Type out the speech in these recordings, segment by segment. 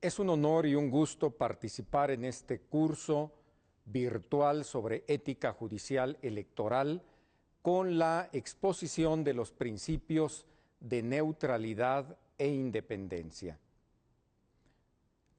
Es un honor y un gusto participar en este curso virtual sobre ética judicial electoral con la exposición de los principios de neutralidad e independencia.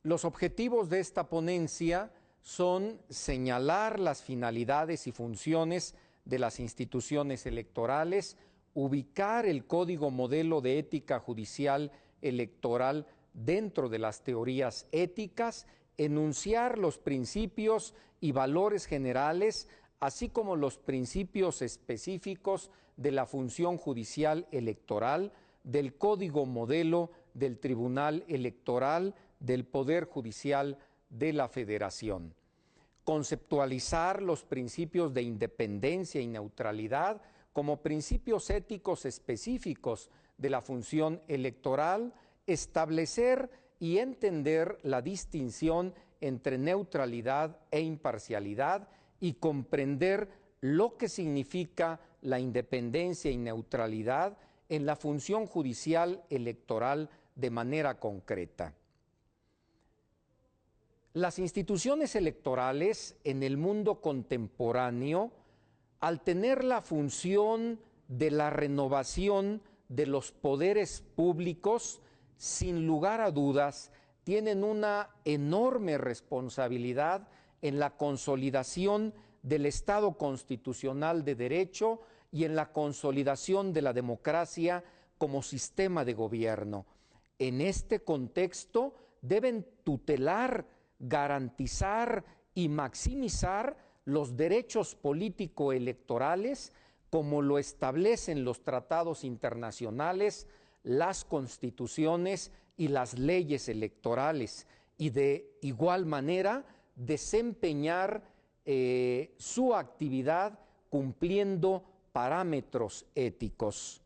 Los objetivos de esta ponencia son señalar las finalidades y funciones de las instituciones electorales, ubicar el Código Modelo de Ética Judicial Electoral dentro de las teorías éticas, enunciar los principios y valores generales, así como los principios específicos de la función judicial electoral, del Código Modelo del Tribunal Electoral, del Poder Judicial de la Federación. Conceptualizar los principios de independencia y neutralidad como principios éticos específicos de la función electoral, establecer y entender la distinción entre neutralidad e imparcialidad y comprender lo que significa la independencia y neutralidad en la función judicial electoral de manera concreta. Las instituciones electorales en el mundo contemporáneo, al tener la función de la renovación de los poderes públicos, sin lugar a dudas, tienen una enorme responsabilidad en la consolidación del Estado constitucional de derecho y en la consolidación de la democracia como sistema de gobierno. En este contexto deben tutelar, garantizar y maximizar los derechos político-electorales como lo establecen los tratados internacionales, las constituciones y las leyes electorales, y de igual manera desempeñar su actividad cumpliendo parámetros éticos.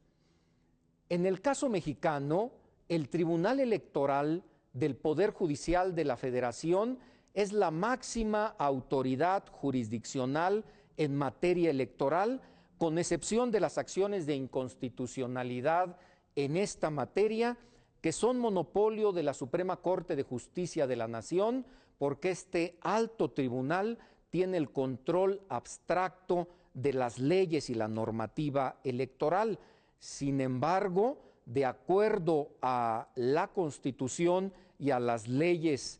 En el caso mexicano, el Tribunal Electoral del Poder Judicial de la Federación es la máxima autoridad jurisdiccional en materia electoral, con excepción de las acciones de inconstitucionalidad en esta materia, que son monopolio de la Suprema Corte de Justicia de la Nación, porque este alto tribunal tiene el control abstracto de las leyes y la normativa electoral. Sin embargo, de acuerdo a la Constitución y a las leyes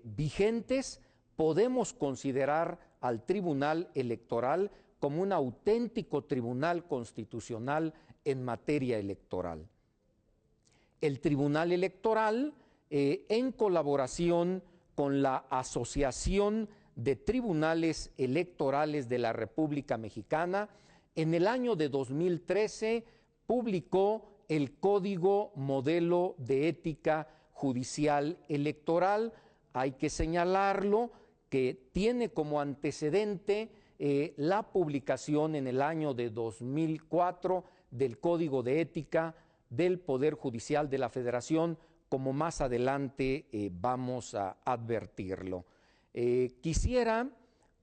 vigentes, podemos considerar al Tribunal Electoral como un auténtico tribunal constitucional en materia electoral. El Tribunal Electoral, en colaboración con la Asociación de Tribunales Electorales de la República Mexicana, en el año de 2013 publicó el Código Modelo de Ética Judicial Electoral. Hay que señalarlo que tiene como antecedente la publicación en el año de 2004 del Código de Ética del Poder Judicial de la Federación, como más adelante vamos a advertirlo. Quisiera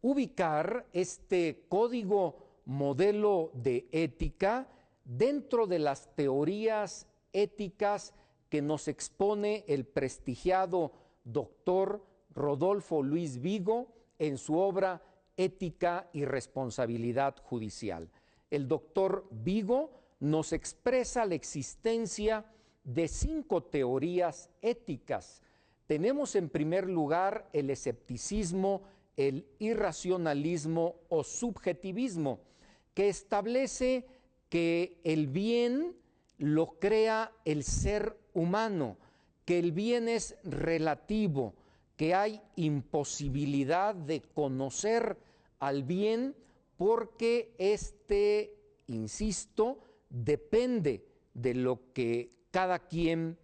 ubicar este Código Modelo de Ética dentro de las teorías éticas que nos expone el prestigiado doctor Rodolfo Luis Vigo en su obra Ética y Responsabilidad Judicial. El doctor Vigo nos expresa la existencia de 5 teorías éticas. Tenemos en primer lugar el escepticismo, el irracionalismo o subjetivismo, que establece que el bien lo crea el ser humano, que el bien es relativo, que hay imposibilidad de conocer al bien porque insisto, depende de lo que cada quien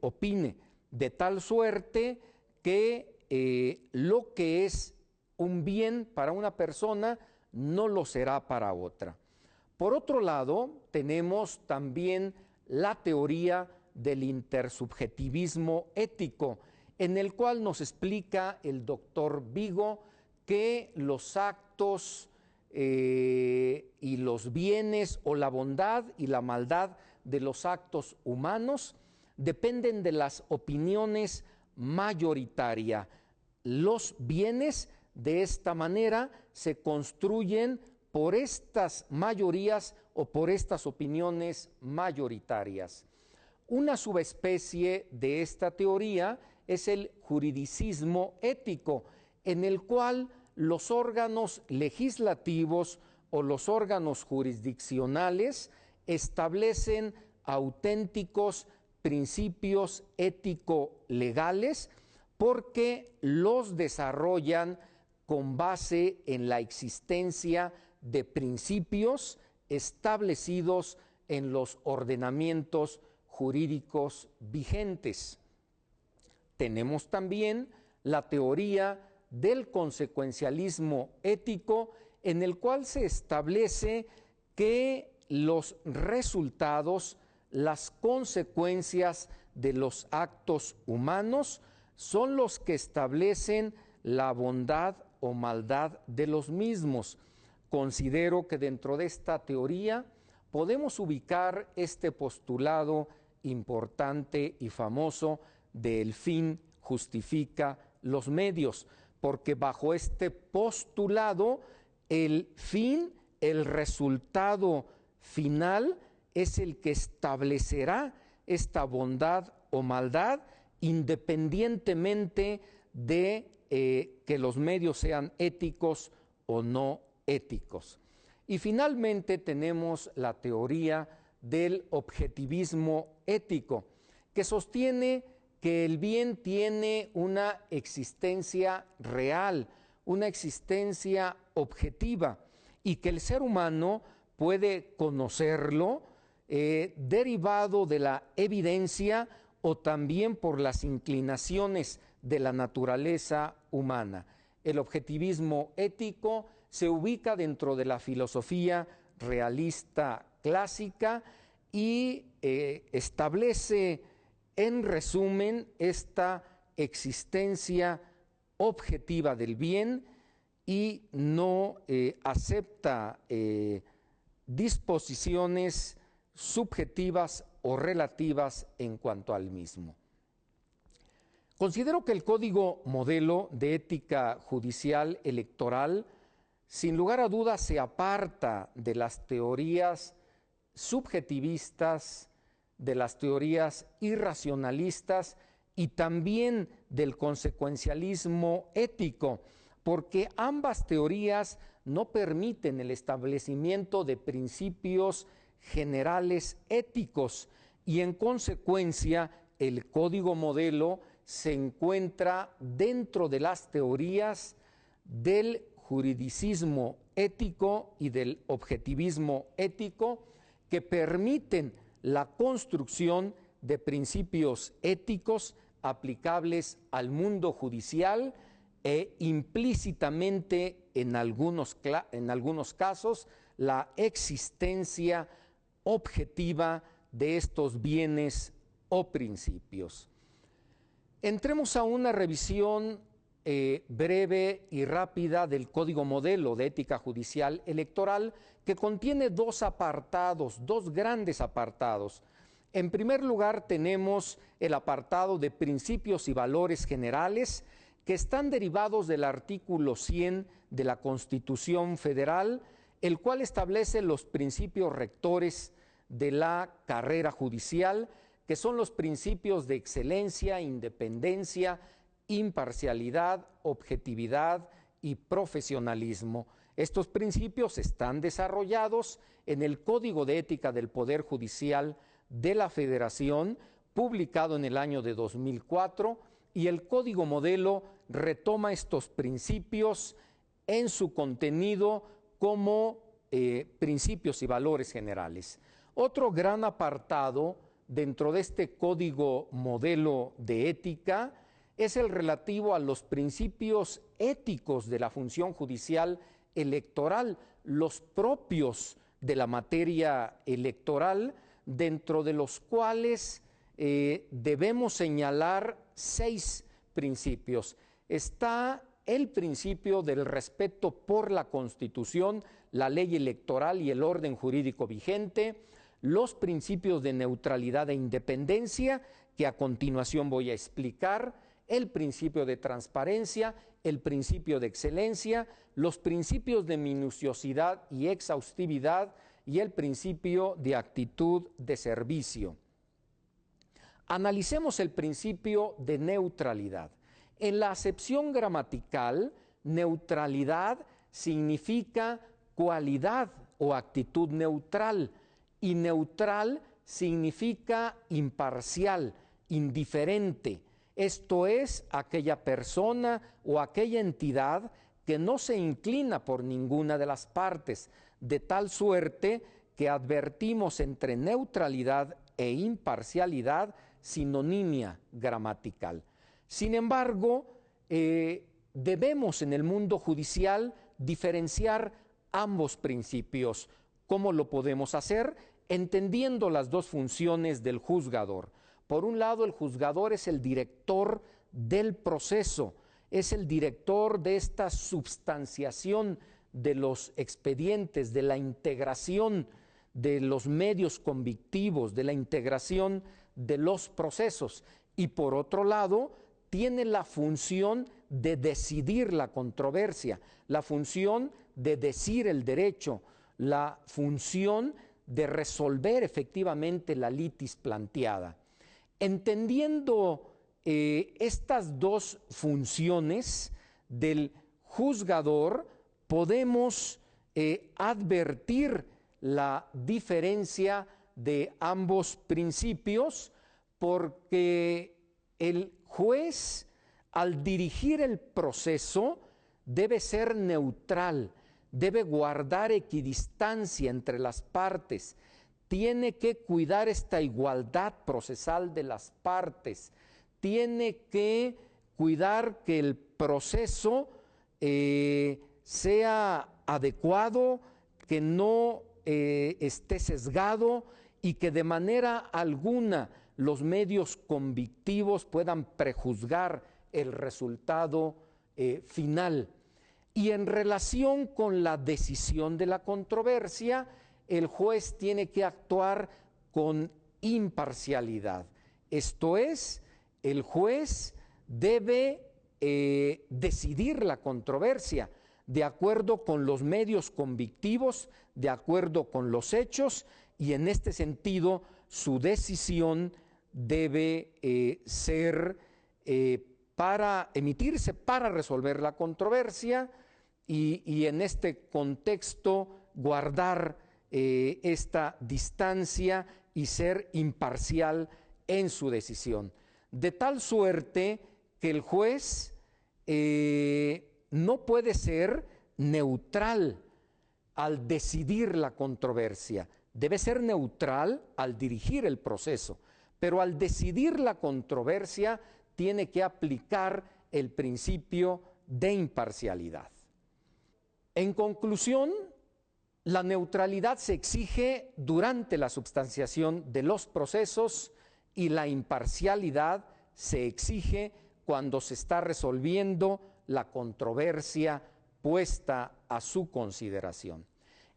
opine, de tal suerte que lo que es un bien para una persona no lo será para otra. Por otro lado, tenemos también la teoría del intersubjetivismo ético, en el cual nos explica el doctor Vigo que los actos y los bienes o la bondad y la maldad de los actos humanos dependen de las opiniones mayoritarias. Los bienes de esta manera se construyen por estas mayorías o por estas opiniones mayoritarias. Una subespecie de esta teoría es el juridicismo ético, en el cual los órganos legislativos o los órganos jurisdiccionales establecen auténticos principios ético-legales porque los desarrollan con base en la existencia de principios establecidos en los ordenamientos jurídicos vigentes. Tenemos también la teoría del consecuencialismo ético, en el cual se establece que los resultados, las consecuencias de los actos humanos son los que establecen la bondad o maldad de los mismos. Considero que dentro de esta teoría podemos ubicar este postulado importante y famoso del fin justifica los medios, porque bajo este postulado el fin, el resultado final es el que establecerá esta bondad o maldad independientemente de que los medios sean éticos o no éticos. Y finalmente tenemos la teoría del objetivismo ético, que sostiene que el bien tiene una existencia real, una existencia objetiva, y que el ser humano puede conocerlo derivado de la evidencia o también por las inclinaciones de la naturaleza humana. El objetivismo ético se ubica dentro de la filosofía realista clásica y establece en resumen esta existencia objetiva del bien y no acepta disposiciones subjetivas o relativas en cuanto al mismo. Considero que el Código Modelo de Ética Judicial Electoral, sin lugar a dudas, se aparta de las teorías subjetivistas, de las teorías irracionalistas y también del consecuencialismo ético, porque ambas teorías no permiten el establecimiento de principios generales éticos y en consecuencia el Código Modelo se encuentra dentro de las teorías del juridicismo ético y del objetivismo ético que permiten la construcción de principios éticos aplicables al mundo judicial e implícitamente en algunos casos la existencia objetiva de estos bienes o principios. Entremos a una revisión breve y rápida del Código Modelo de Ética Judicial Electoral, que contiene dos grandes apartados. En primer lugar, tenemos el apartado de principios y valores generales, que están derivados del artículo 100 de la Constitución Federal, el cual establece los principios rectores de la carrera judicial, que son los principios de excelencia, independencia, imparcialidad, objetividad y profesionalismo. Estos principios están desarrollados en el Código de Ética del Poder Judicial de la Federación, publicado en el año de 2004, y el Código Modelo retoma estos principios en su contenido como principios y valores generales. Otro gran apartado dentro de este Código Modelo de Ética es el relativo a los principios éticos de la función judicial electoral, los propios de la materia electoral, dentro de los cuales debemos señalar 6 principios. Está el principio del respeto por la Constitución, la ley electoral y el orden jurídico vigente, los principios de neutralidad e independencia que a continuación voy a explicar: el principio de transparencia, el principio de excelencia, los principios de minuciosidad y exhaustividad y el principio de actitud de servicio. Analicemos el principio de neutralidad. En la acepción gramatical, neutralidad significa cualidad o actitud neutral, y neutral significa imparcial, indiferente. Esto es, aquella persona o aquella entidad que no se inclina por ninguna de las partes, de tal suerte que advertimos entre neutralidad e imparcialidad sinonimia gramatical. Sin embargo, debemos en el mundo judicial diferenciar ambos principios. ¿Cómo lo podemos hacer? Entendiendo las dos funciones del juzgador. Por un lado, el juzgador es el director del proceso, es el director de esta substanciación de los expedientes, de la integración de los medios convictivos, de la integración de los procesos. Y por otro lado, tiene la función de decidir la controversia, la función de decir el derecho, la función de resolver efectivamente la litis planteada. Entendiendo estas dos funciones del juzgador, podemos advertir la diferencia de ambos principios, porque el juez, al dirigir el proceso, debe ser neutral, debe guardar equidistancia entre las partes, tiene que cuidar esta igualdad procesal de las partes, tiene que cuidar que el proceso sea adecuado, que no esté sesgado y que de manera alguna los medios convictivos puedan prejuzgar el resultado final. Y en relación con la decisión de la controversia, el juez tiene que actuar con imparcialidad. Esto es, el juez debe decidir la controversia de acuerdo con los medios convictivos, de acuerdo con los hechos, y en este sentido su decisión debe ser para emitirse para resolver la controversia y en este contexto guardar esta distancia y ser imparcial en su decisión, de tal suerte que el juez no puede ser neutral al decidir la controversia, debe ser neutral al dirigir el proceso, pero al decidir la controversia tiene que aplicar el principio de imparcialidad. En conclusión, la neutralidad se exige durante la substanciación de los procesos y la imparcialidad se exige cuando se está resolviendo la controversia puesta a su consideración.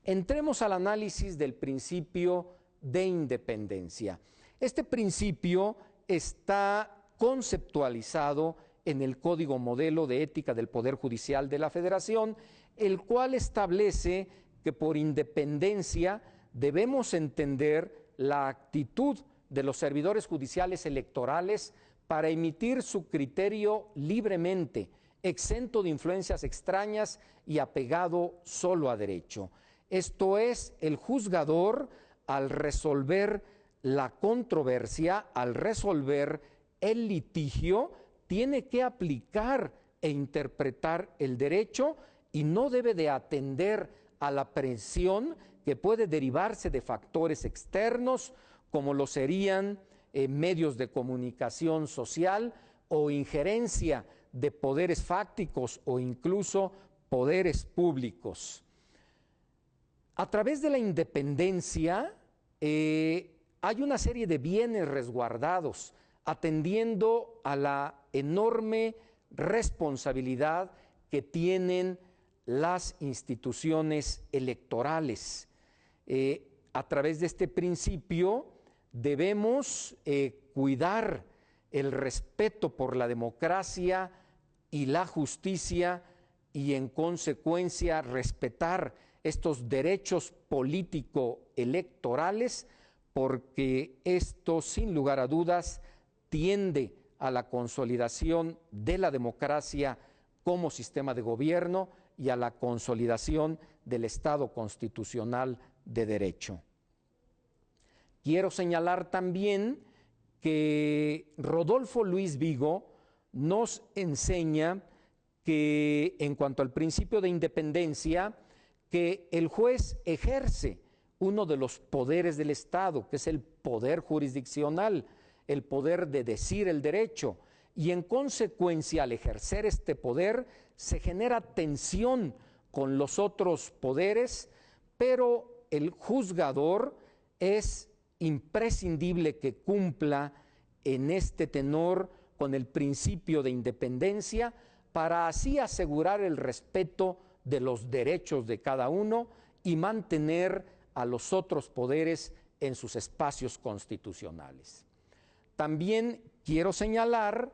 Entremos al análisis del principio de independencia. Este principio está conceptualizado en el Código Modelo de Ética del Poder Judicial de la Federación, el cual establece que por independencia debemos entender la actitud de los servidores judiciales electorales para emitir su criterio libremente, exento de influencias extrañas y apegado solo a derecho. Esto es, el juzgador, al resolver la controversia, al resolver el litigio, tiene que aplicar e interpretar el derecho y no debe de atender a la presión que puede derivarse de factores externos, como lo serían medios de comunicación social o injerencia de poderes fácticos o incluso poderes públicos. A través de la independencia hay una serie de bienes resguardados, atendiendo a la enorme responsabilidad que tienen las instituciones electorales. A través de este principio Debemos cuidar el respeto por la democracia y la justicia y en consecuencia respetar estos derechos político-electorales, porque esto sin lugar a dudas tiende a la consolidación de la democracia como sistema de gobierno y a la consolidación del Estado constitucional de derecho. Quiero señalar también que Rodolfo Luis Vigo nos enseña que en cuanto al principio de independencia, que el juez ejerce uno de los poderes del Estado, que es el poder jurisdiccional, el poder de decir el derecho, y en consecuencia al ejercer este poder se genera tensión con los otros poderes, pero el juzgador es imprescindible que cumpla en este tenor con el principio de independencia para así asegurar el respeto de los derechos de cada uno y mantener a los otros poderes en sus espacios constitucionales. También quiero señalar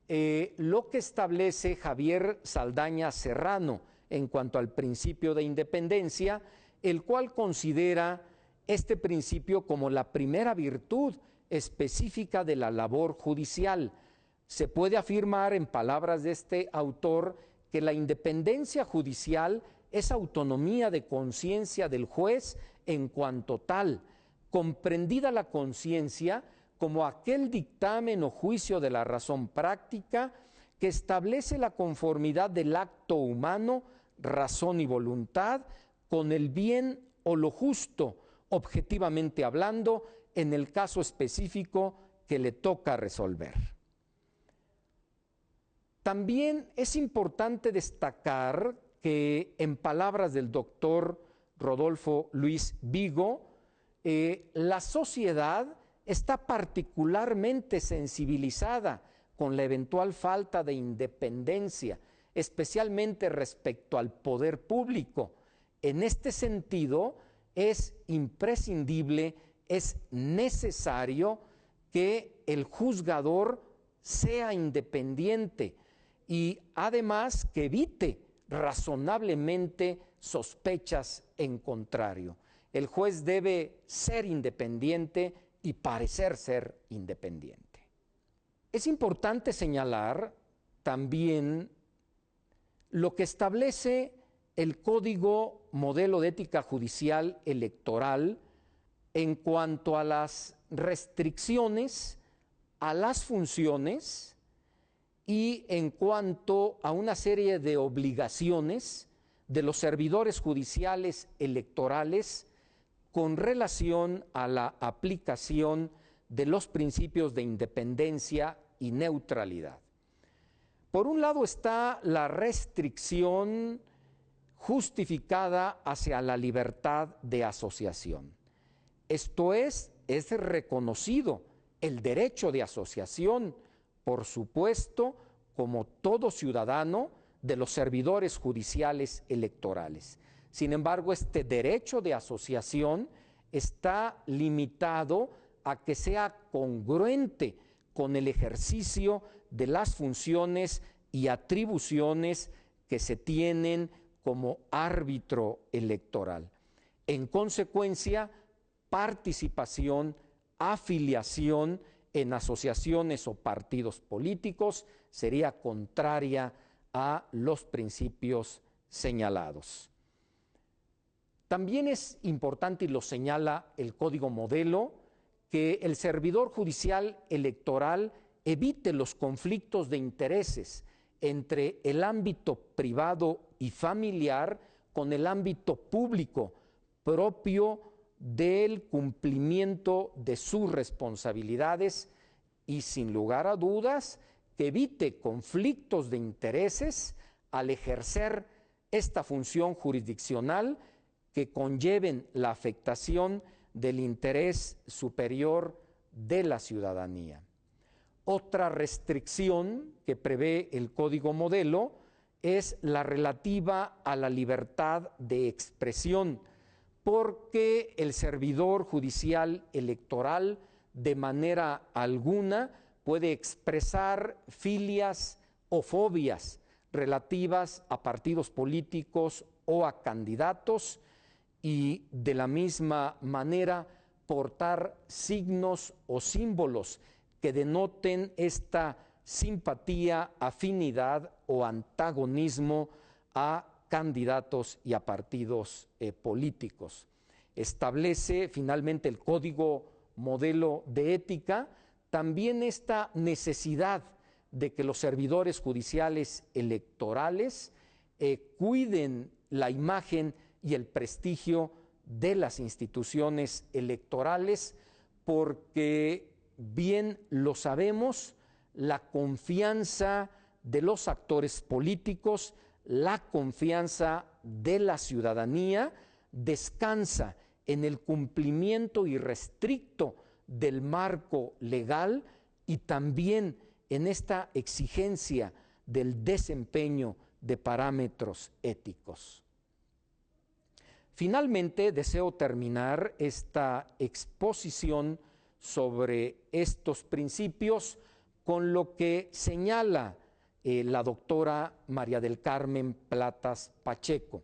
lo que establece Javier Saldaña Serrano en cuanto al principio de independencia, el cual considera este principio como la primera virtud específica de la labor judicial. Se puede afirmar, en palabras de este autor, que la independencia judicial es autonomía de conciencia del juez en cuanto tal, comprendida la conciencia como aquel dictamen o juicio de la razón práctica que establece la conformidad del acto humano, razón y voluntad, con el bien o lo justo, objetivamente hablando, en el caso específico que le toca resolver. También es importante destacar que, en palabras del doctor Rodolfo Luis Vigo, la sociedad está particularmente sensibilizada con la eventual falta de independencia, especialmente respecto al poder público. En este sentido, es imprescindible, es necesario que el juzgador sea independiente y además que evite razonablemente sospechas en contrario. El juez debe ser independiente y parecer ser independiente. Es importante señalar también lo que establece el Código Modelo de Ética Judicial Electoral en cuanto a las restricciones a las funciones y en cuanto a una serie de obligaciones de los servidores judiciales electorales con relación a la aplicación de los principios de independencia y neutralidad. Por un lado está la restricción justificada hacia la libertad de asociación. Esto es reconocido el derecho de asociación, por supuesto, como todo ciudadano de los servidores judiciales electorales. Sin embargo, este derecho de asociación está limitado a que sea congruente con el ejercicio de las funciones y atribuciones que se tienen como árbitro electoral. En consecuencia, participación, afiliación en asociaciones o partidos políticos sería contraria a los principios señalados. También es importante, y lo señala el Código Modelo, que el servidor judicial electoral evite los conflictos de intereses entre el ámbito privado y familiar con el ámbito público propio del cumplimiento de sus responsabilidades y, sin lugar a dudas, que evite conflictos de intereses al ejercer esta función jurisdiccional que conlleven la afectación del interés superior de la ciudadanía. Otra restricción que prevé el Código Modelo es la relativa a la libertad de expresión, porque el servidor judicial electoral de manera alguna puede expresar filias o fobias relativas a partidos políticos o a candidatos, y de la misma manera portar signos o símbolos que denoten esta simpatía, afinidad o antagonismo a candidatos y a partidos políticos. Establece finalmente el Código Modelo de Ética también esta necesidad de que los servidores judiciales electorales cuiden la imagen y el prestigio de las instituciones electorales, porque bien lo sabemos, la confianza de los actores políticos, la confianza de la ciudadanía descansa en el cumplimiento irrestricto del marco legal y también en esta exigencia del desempeño de parámetros éticos. Finalmente, deseo terminar esta exposición sobre estos principios con lo que señala la doctora María del Carmen Platas Pacheco.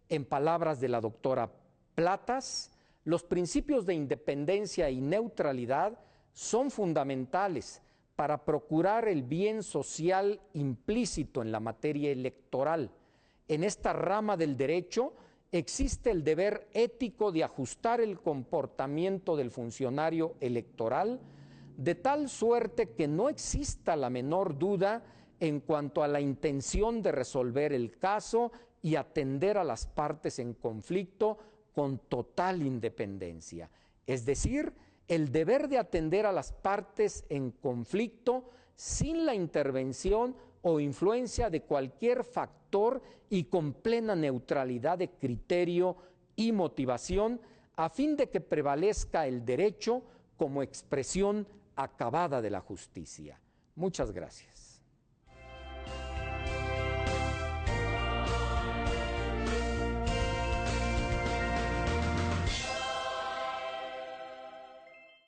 En palabras de la doctora Platas, los principios de independencia y neutralidad son fundamentales para procurar el bien social implícito en la materia electoral. En esta rama del derecho existe el deber ético de ajustar el comportamiento del funcionario electoral de tal suerte que no exista la menor duda en cuanto a la intención de resolver el caso y atender a las partes en conflicto con total independencia. Es decir, el deber de atender a las partes en conflicto sin la intervención o influencia de cualquier factor y con plena neutralidad de criterio y motivación, a fin de que prevalezca el derecho como expresión acabada de la justicia. Muchas gracias.